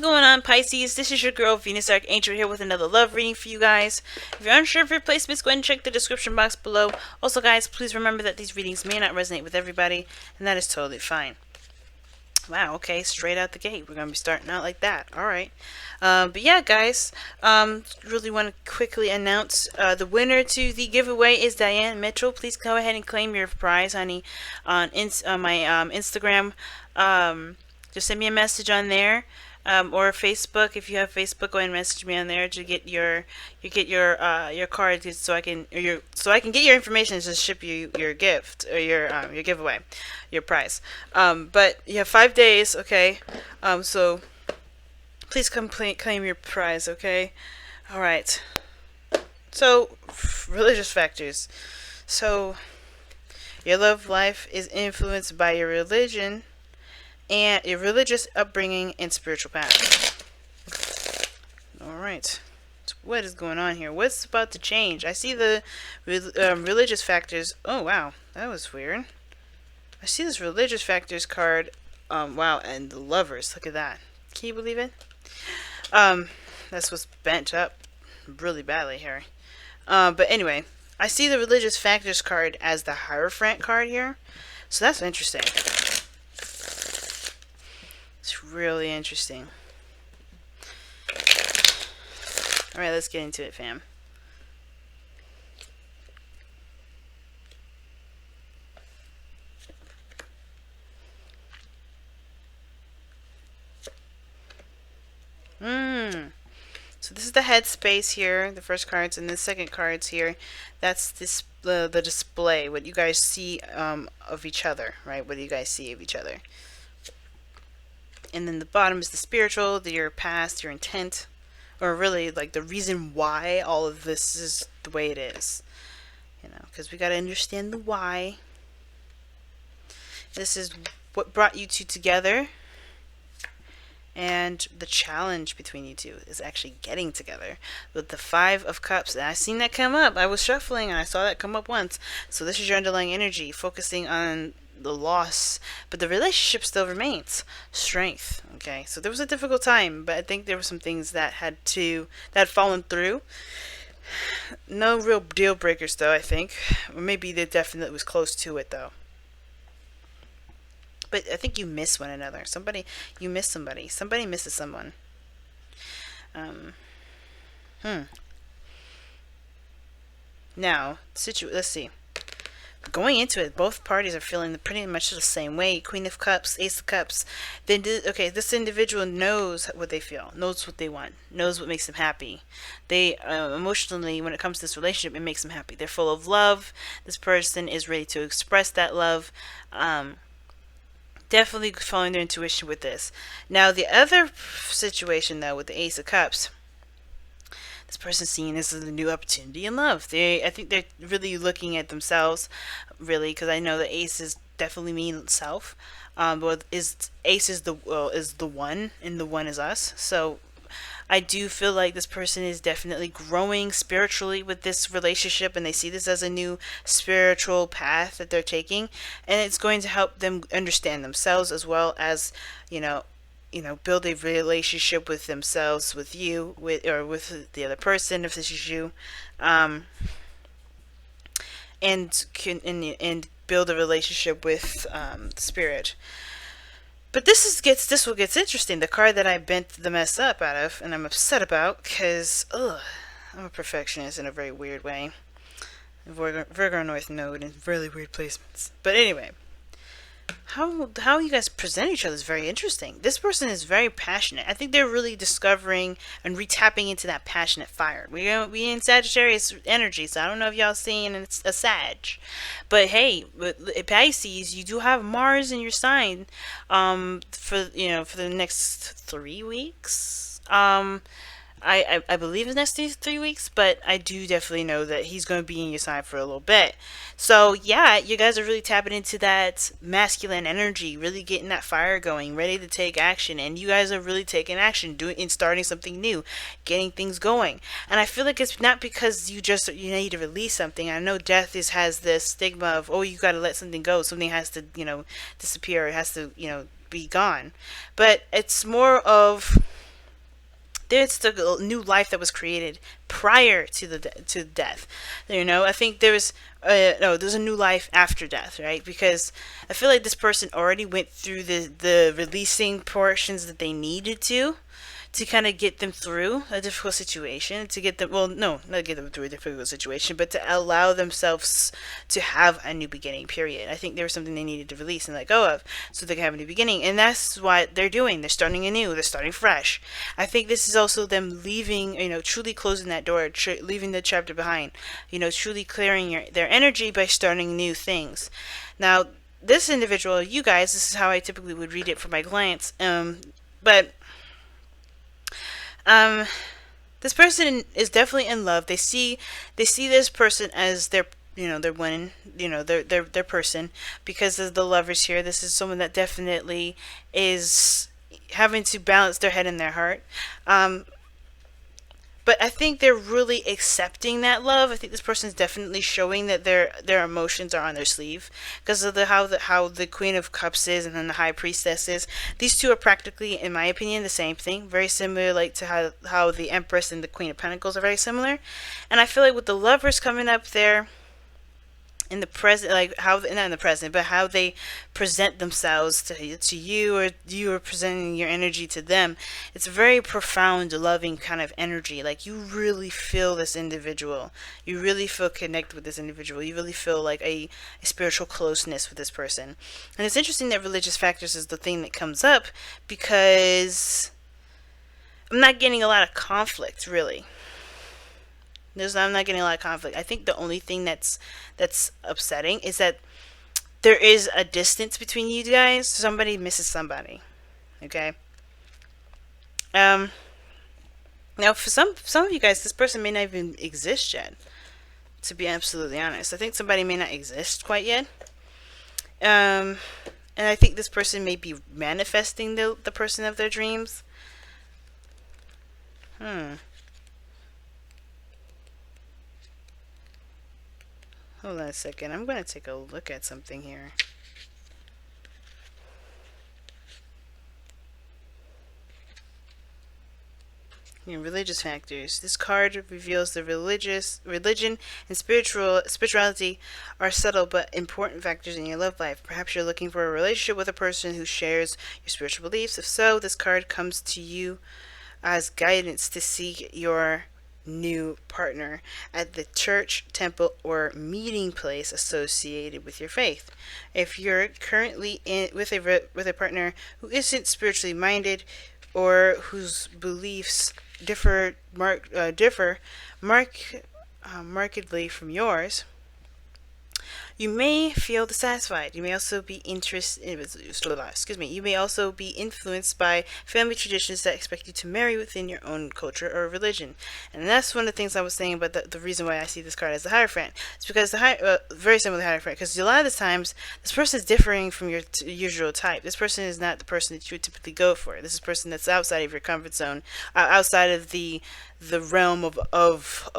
going on, Pisces? This is your girl, Venus Archangel, here with another love reading for you guys. If you're unsure of your placements, go ahead and check the description box below. Also, guys, please remember that these readings may not resonate with everybody, and that is totally fine. Wow, okay, straight out the gate. We're going to be starting out like that. Alright. But yeah, guys, really want to quickly announce the winner to the giveaway is Diane Mitchell. Please go ahead and claim your prize, honey, on my Instagram. Just send me a message on there. Or Facebook. If you have Facebook, go ahead and message me on there to get your card, so I can get your information to ship you your gift or your giveaway, your prize. But you have 5 days, okay? So please come claim your prize, okay? All right. So religious factors. So your love life is influenced by your religion and your religious upbringing and spiritual path. Alright. So what is going on here? What's about to change? I see the religious factors. Oh, wow. That was weird. I see this religious factors card. Wow. And the lovers. Look at that. Can you believe it? That's what's bent up really badly here. But anyway, I see the religious factors card as the Hierophant card here. So that's interesting. It's really interesting. Alright, let's get into it, fam. So this is the headspace here, the first cards, and the second cards here. That's this the display, what you guys see of each other, right? What do you guys see of each other? And then the bottom is the spiritual, your past, your intent, or really like the reason why all of this is the way it is. You know, because we got to understand the why. This is what brought you two together. And the challenge between you two is actually getting together with the 5 of Cups. And I seen that come up. I was shuffling and I saw that come up once. So this is your underlying energy, focusing on the loss, but the relationship still remains. Strength. Okay, so there was a difficult time, but I think there were some things that had fallen through. No real deal breakers though, I think. Or maybe they definitely was close to it though. But I think you miss one another. You miss somebody. Somebody misses someone. Now, let's see. Going into it, both parties are feeling pretty much the same way. Queen of Cups, Ace of Cups. Okay, this individual knows what they feel, knows what they want, knows what makes them happy. They emotionally, when it comes to this relationship, it makes them happy. They're full of love. This person is ready to express that love. Definitely following their intuition with this. Now, the other situation, though, with the Ace of Cups, this person's seeing this as a new opportunity in love. I think they're really looking at themselves, really, because I know the Ace is definitely mean self. But Ace is the one, and the one is us. So I do feel like this person is definitely growing spiritually with this relationship, and they see this as a new spiritual path that they're taking, and it's going to help them understand themselves as well as, build a relationship with themselves, with you, or with the other person, if this is you, and build a relationship with spirit. But this what gets interesting. The card that I bent the mess up out of, and I'm upset about, because I'm a perfectionist in a very weird way. Virgo North Node in really weird placements. But anyway, how you guys present each other is very interesting. This person is very passionate. I think they're really discovering and retapping into that passionate fire. We in Sagittarius energy, so I don't know if y'all seeing a Sag, but hey, with Pisces, you do have Mars in your sign, for the next 3 weeks. I believe the next 3 weeks, but I do definitely know that he's going to be in your side for a little bit. So yeah, you guys are really tapping into that masculine energy, really getting that fire going, ready to take action, and you guys are really taking action, starting something new, getting things going. And I feel like it's not because you need to release something. I know death has this stigma of, oh, you got to let something go, something has to disappear, it has to be gone, but it's more of there's the new life that was created prior to to death. You know, I think there's no, there's a new life after death, right? Because I feel like this person already went through the releasing portions that they needed to kind of get them through a difficult situation, to get them, well, no, not get them through a difficult situation, but to allow themselves to have a new beginning, period. I think there was something they needed to release and let go of so they can have a new beginning. And that's what they're doing. They're starting anew. They're starting fresh. I think this is also them leaving, you know, truly closing that door, leaving the chapter behind, you know, truly clearing their energy by starting new things. Now, this individual, you guys, this is how I typically would read it for my clients. But this person is definitely in love. They see this person as their, you know, their one, you know, their person, because of the lovers here. This is someone that definitely is having to balance their head and their heart. But I think they're really accepting that love. I think this person is definitely showing that their emotions are on their sleeve, because of how the Queen of Cups is and then the High Priestess is. These two are practically, in my opinion, the same thing. Very similar, like to how the Empress and the Queen of Pentacles are very similar. And I feel like with the Lovers coming up there in the present, like how, not in the present, but how they present themselves to you, or you are presenting your energy to them, it's a very profound, loving kind of energy. Like, you really feel this individual, you really feel connected with this individual, you really feel like a spiritual closeness with this person. And it's interesting that religious factors is the thing that comes up, because I'm not getting a lot of conflict, really. I'm not getting a lot of conflict. I think the only thing that's upsetting is that there is a distance between you guys. Somebody misses somebody. Okay. Now for some of you guys, this person may not even exist yet. To be absolutely honest, I think somebody may not exist quite yet. And I think this person may be manifesting the person of their dreams. Hold on a second. I'm going to take a look at something here. Religious factors. This card reveals the religion and spirituality are subtle but important factors in your love life. Perhaps you're looking for a relationship with a person who shares your spiritual beliefs. If so, this card comes to you as guidance to seek your new partner at the church, temple, or meeting place associated with your faith. If you're currently with a partner who isn't spiritually minded, or whose beliefs differ markedly from yours, you may feel dissatisfied. You may also be You may also be influenced by family traditions that expect you to marry within your own culture or religion. And that's one of the things I was saying about the reason why I see this card as the Hierophant. It's because very similar to the Hierophant, because a lot of the times this person is differing from your usual type. This person is not the person that you would typically go for. This is a person that's outside of your comfort zone, outside of the realm of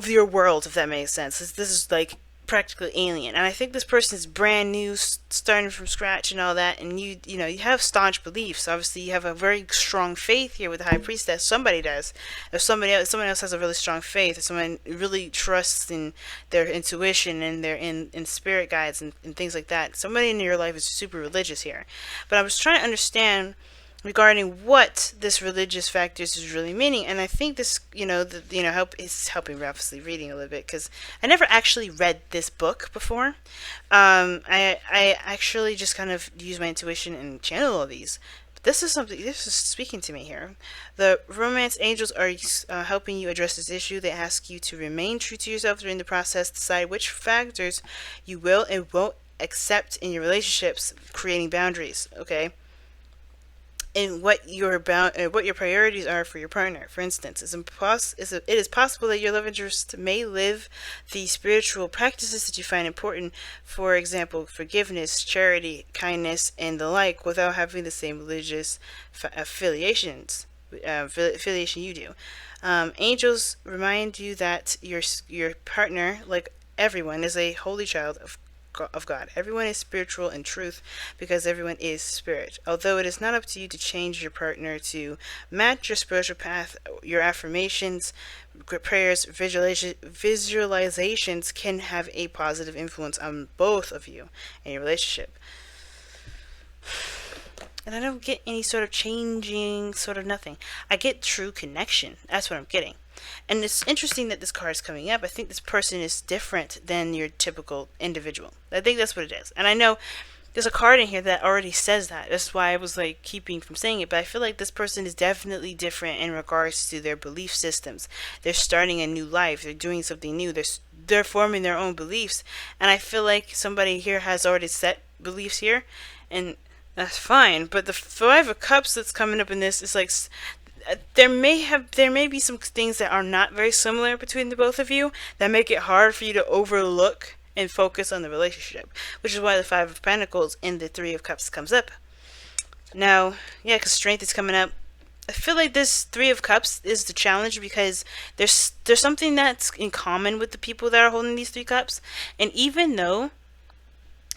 your world, if that makes sense. This is like practically alien, and I think this person is brand new, starting from scratch and all that. And you have staunch beliefs. Obviously, you have a very strong faith here with the High Priestess. Somebody does. If someone else has a really strong faith, if someone really trusts in their intuition and their in spirit guides and things like that, somebody in your life is super religious here. But I was trying to understand regarding what this religious factors is really meaning, and I think this, help is helping obviously reading a little bit, because I never actually read this book before. I actually just kind of use my intuition and channel all these. But this is speaking to me here. The romance angels are helping you address this issue. They ask you to remain true to yourself during the process, decide which factors you will and won't accept in your relationships, creating boundaries. Okay. And what your priorities are for your partner. For instance, it is possible that your love interest may live the spiritual practices that you find important, for example, forgiveness, charity, kindness, and the like, without having the same religious affiliation you do. Angels remind you that your partner, like everyone, is a holy child of of God. Everyone is spiritual in truth because everyone is spirit. Although it is not up to you to change your partner to match your spiritual path, your affirmations, prayers, visualizations can have a positive influence on both of you in your relationship. And I don't get any sort of changing, sort of nothing. I get true connection. That's what I'm getting. And it's interesting that this card is coming up. I think this person is different than your typical individual. I think that's what it is. And I know there's a card in here that already says that. That's why I was like keeping from saying it. But I feel like this person is definitely different in regards to their belief systems. They're starting a new life. They're doing something new. They're forming their own beliefs. And I feel like somebody here has already set beliefs here. And that's fine. But the Five of Cups that's coming up in this is like, there may be some things that are not very similar between the both of you that make it hard for you to overlook and focus on the relationship, which is why the Five of Pentacles and the Three of Cups comes up. Now, yeah, because strength is coming up. I feel like this Three of Cups is the challenge because there's something that's in common with the people that are holding these Three Cups, and even though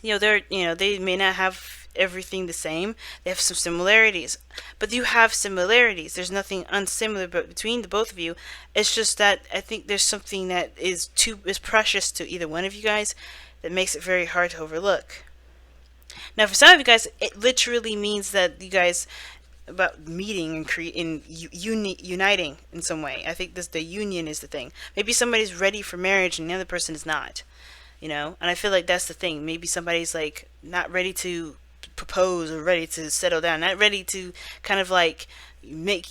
they may not have everything the same, they have some similarities, but you have similarities. There's nothing unsimilar between the both of you. It's just that I think there's something that is precious to either one of you guys that makes it very hard to overlook. Now, for some of you guys, it literally means that you guys about meeting and uniting in some way. I think the union is the thing. Maybe somebody's ready for marriage and the other person is not. And I feel like that's the thing. Maybe somebody's like not ready to propose or ready to settle down, not ready to kind of like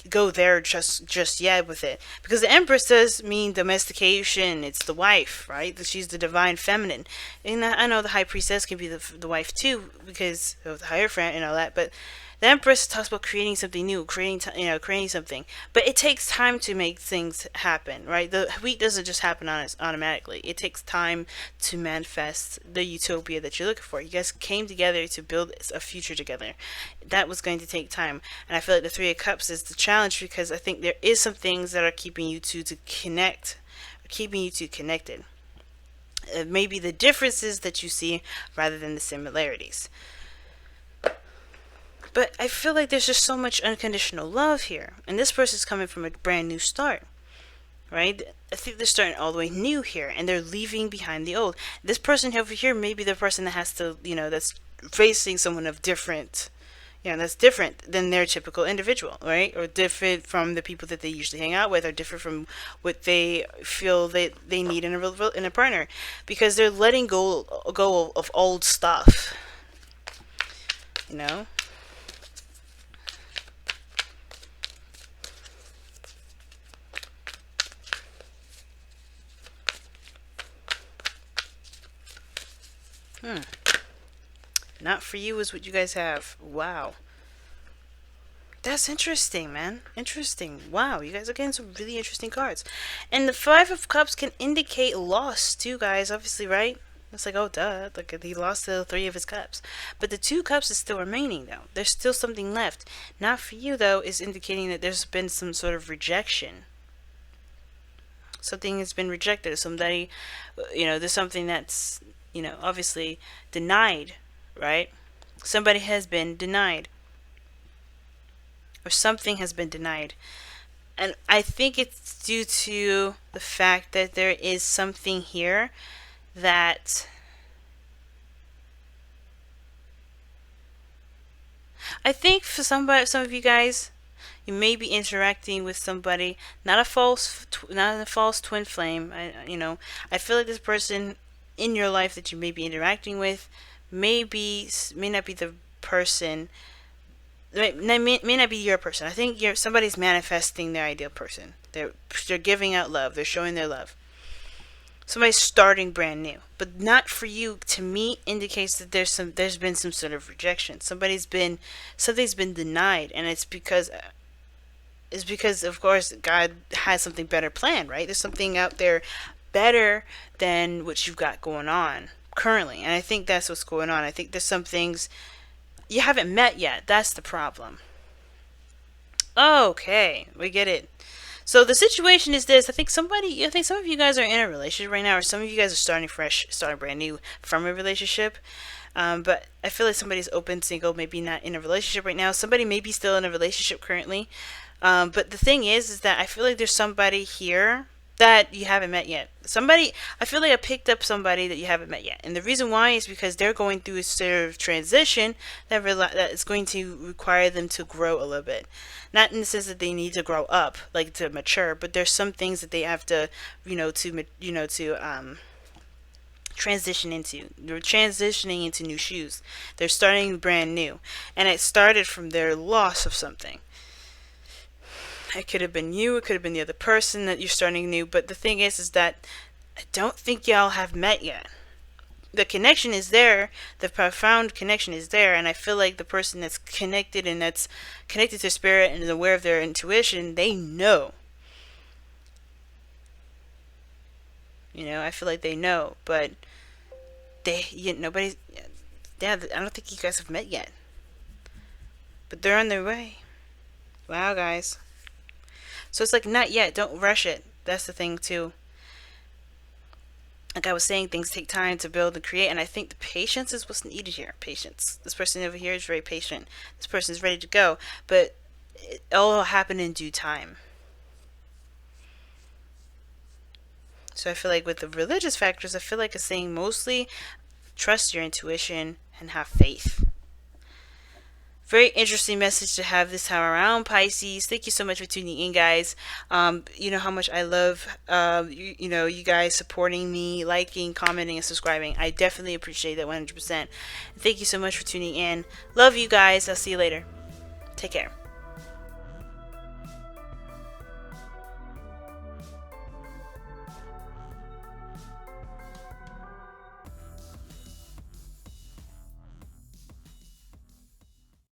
go there just yet with it, because the Empress does mean domestication. It's the wife, right? She's the divine feminine, and I know the High Priestess can be the wife too because of the Hierophant and all that, but the Empress talks about creating something new, creating something. But it takes time to make things happen, right? The wheat doesn't just happen on us automatically. It takes time to manifest the utopia that you're looking for. You guys came together to build a future together. That was going to take time. And I feel like the Three of Cups is the challenge because I think there is some things that are keeping you two connected. Maybe the differences that you see rather than the similarities. But I feel like there's just so much unconditional love here. And this person's coming from a brand new start. Right? I think they're starting all the way new here. And they're leaving behind the old. This person over here may be the person that has to, that's facing someone of different, that's different than their typical individual. Right? Or different from the people that they usually hang out with. Or different from what they feel that they need in a partner. Because they're letting go of old stuff. Not for you is what you guys have. Wow. That's interesting, man. Interesting. Wow, you guys are getting some really interesting cards. And the Five of Cups can indicate loss too, guys, obviously, right? It's like, oh, duh. Like, he lost the Three of his Cups. But the Two Cups is still remaining, though. There's still something left. Not for you, though, is indicating that there's been some sort of rejection. Something has been rejected. Somebody, there's something that's, obviously denied, right? Somebody has been denied. Or something has been denied. And I think it's due to the fact that there is something here that I think for some of you guys, you may be interacting with somebody, not a false twin flame. I feel like this person in your life that you may be interacting with may not be the person. May not be your person. I think somebody's manifesting their ideal person. They're giving out love. They're showing their love. Somebody's starting brand new, but not for you. To me, indicates that there's been some sort of rejection. Something's been denied, and it's because of course God has something better planned, right? There's something out there better than what you've got going on currently, and I think that's what's going on. I think there's some things you haven't met yet. That's the problem. Okay, we get it. So the situation is this. I think some of you guys are in a relationship right now, or some of you guys are starting fresh, starting brand new from a relationship. But I feel like somebody's open, single, maybe not in a relationship right now. Somebody may be still in a relationship currently. But the thing is that I feel like there's somebody here that you haven't met yet. I feel like I picked up somebody that you haven't met yet. And the reason why is because they're going through a sort of transition that is going to require them to grow a little bit. Not in the sense that they need to grow up, like to mature, but there's some things that they have to, transition into. They're transitioning into new shoes. They're starting brand new. And it started from their loss of something. It could have been you, it could have been the other person that you're starting new, but the thing is that I don't think y'all have met yet. The connection is there, the profound connection is there, and I feel like the person that's connected and that's connected to spirit and is aware of their intuition, they know. I feel like they know, but nobody's, yeah, I don't think you guys have met yet. But they're on their way. Wow, guys. So it's like, not yet. Don't rush it. That's the thing, too. Like I was saying, things take time to build and create, and I think the patience is what's needed here. Patience. This person over here is very patient. This person is ready to go, but it all will happen in due time. So I feel like with the religious factors, I feel like it's saying mostly trust your intuition and have faith. Very interesting message to have this time around, Pisces. Thank you so much for tuning in, guys. You know how much I love, you guys supporting me, liking, commenting, and subscribing. I definitely appreciate that 100%. Thank you so much for tuning in. Love you guys. I'll see you later. Take care.